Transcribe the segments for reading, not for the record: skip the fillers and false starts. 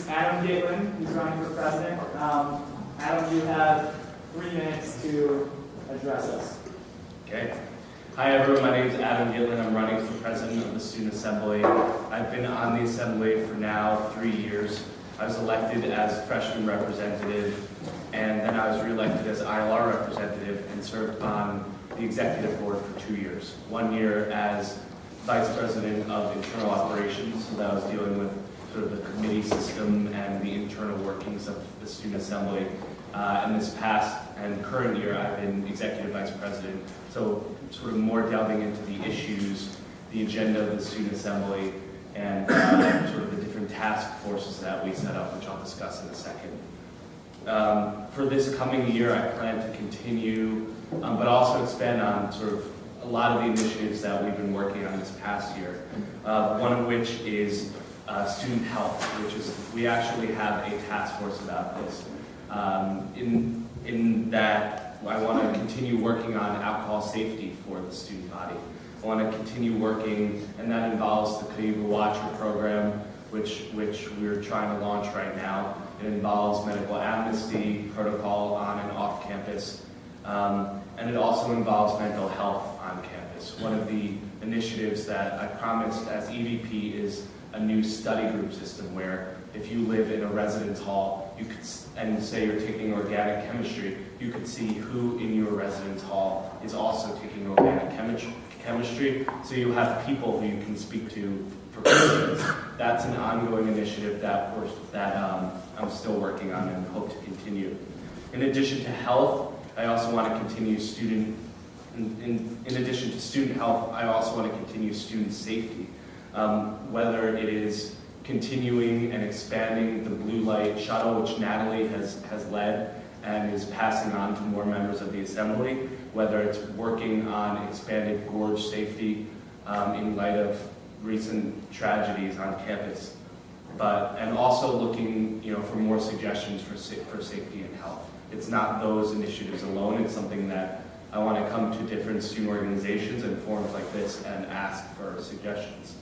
introduce Adam Gaitlin, who's running for president. Adam, you have 3 minutes to address us. Okay. Hi everyone, my name is Adam Gaitlin. I'm running for president of the Student Assembly. I've been on the Assembly for now 3 years. I was elected as freshman representative, and then I was re-elected as ILR representative and served on the executive board for 2 years. 1 year as vice president of internal operations, so that I was dealing with sort of the committee system and the internal workings of the Student Assembly. And this past and current year, I've been executive vice president, so sort of more delving into the issues, the agenda of the Student Assembly, and sort of the different task forces that we set up, which I'll discuss in a second. For this coming year, I plan to continue, but also expand on sort of a lot of the initiatives that we've been working on this past year. One of which is student health, which is, we actually have a task force about this. In that, I want to continue working on alcohol safety for the student body. I want to continue working, and that involves the Cayuga Watcher program, which we're trying to launch right now. It involves medical amnesty, protocol on and off campus, and it also involves mental health on campus. One of the initiatives that I promised as EVP is a new study group system where if you live in a residence hall, you could, and say you're taking organic chemistry, you could see who in your residence hall is also taking organic chemistry, so you have people who you can speak to for questions. That's an ongoing initiative that I'm still working on and hope to continue. In addition to health, I also want to continue in addition to student health, I also want to continue student safety. Whether it is continuing and expanding the blue light shuttle, which Natalie has led and is passing on to more members of the Assembly, whether it's working on expanded gorge safety in light of recent tragedies on campus, and also looking, for more suggestions for safety and health. It's not those initiatives alone. It's something that I want to come to different student organizations and forums like this and ask for suggestions.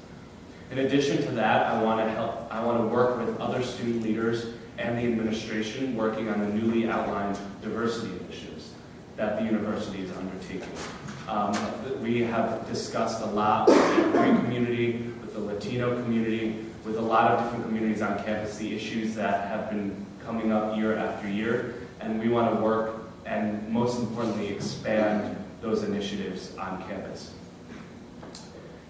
In addition to that, I want to work with other student leaders and the administration working on the newly outlined diversity initiatives that the university is undertaking. We have discussed a lot with the Greek community, with the Latino community, with a lot of different communities on campus, the issues that have been coming up year after year, and we want to work and, most importantly, expand those initiatives on campus.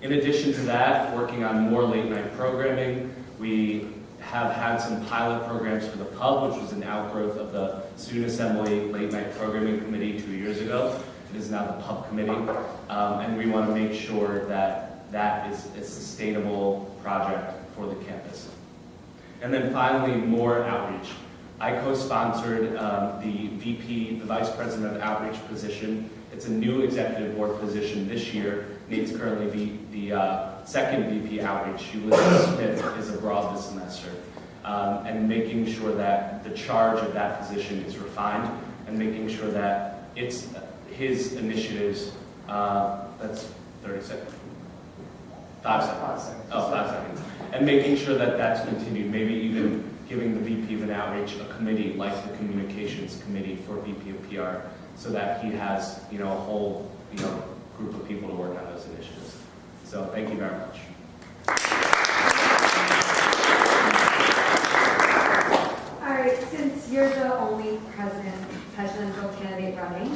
In addition to that, working on more late-night programming, we have had some pilot programs for the pub, which was an outgrowth of the Student Assembly Late-Night Programming Committee 2 years ago. It is now the pub committee, and we want to make sure that that is a sustainable project for the campus. And then finally, more outreach. I co-sponsored the Vice President of Outreach position. It's a new executive board position this year. Nate's currently the second VP Outreach. Ulysses Smith is abroad this semester. And making sure that the charge of that position is refined and making sure that it's his initiatives, that's 30 seconds. 5 seconds. 5 seconds. Oh, 5 seconds. And making sure that that's continued, maybe even giving the VP of an outreach a committee like the communications committee for VP of PR so that he has, a whole, group of people to work on those initiatives. So thank you very much. All right, since you're the only presidential candidate running,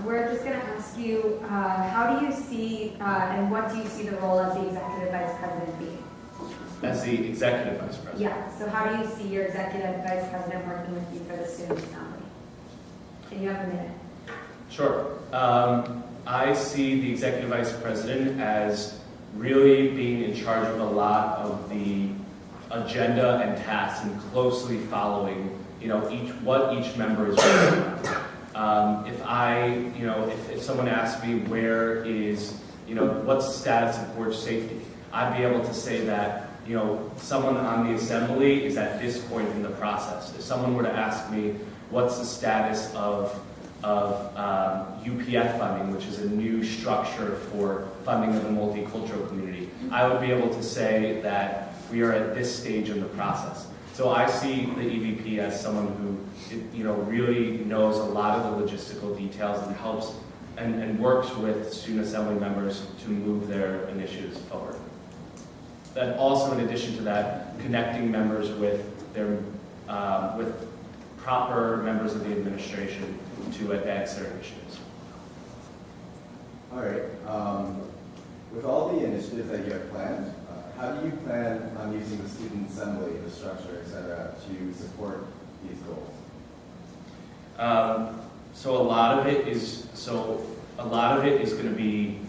we're just going to ask you, how do you see and what do you see the role of the executive vice president being? As the executive vice president? Yeah, so how do you see your executive vice president working with you for the Student Assembly? And you have a minute. Sure. I see the executive vice president as really being in charge of a lot of the agenda and tasks and closely following, what each member is working on. If someone asks me where is, what's the status of gorge safety, I'd be able to say that, someone on the Assembly is at this point in the process. If someone were to ask me what's the status of UPF funding, which is a new structure for funding of the multicultural community, I would be able to say that we are at this stage in the process. So I see the EVP as someone who, really knows a lot of the logistical details and helps and works with student assembly members to move their initiatives forward. Then also, in addition to that, connecting members with with proper members of the administration to advance their initiatives. All right. With all the initiatives that you have planned, how do you plan on using the student assembly, the structure, et cetera, to support these goals? So a lot of it is going to be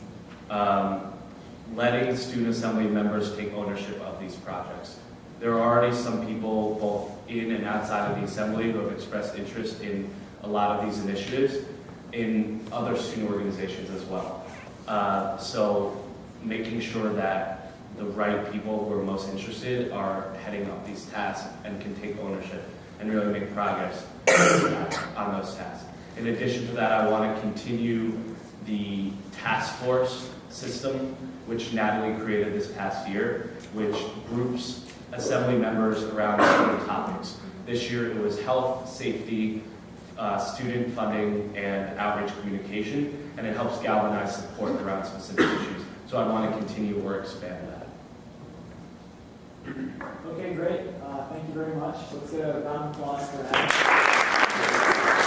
letting student assembly members take ownership of these projects. There are already some people both in and outside of the assembly who have expressed interest in a lot of these initiatives in other student organizations as well. So making sure that the right people who are most interested are heading up these tasks and can take ownership and really make progress on those tasks. In addition to that, I want to continue the task force system, which Natalie created this past year, which groups assembly members around certain topics. This year it was health, safety, student funding, and outreach communication, and it helps galvanize support around specific issues. So I want to continue or expand that. Okay, great. Thank you very much. Let's get a round of applause for that.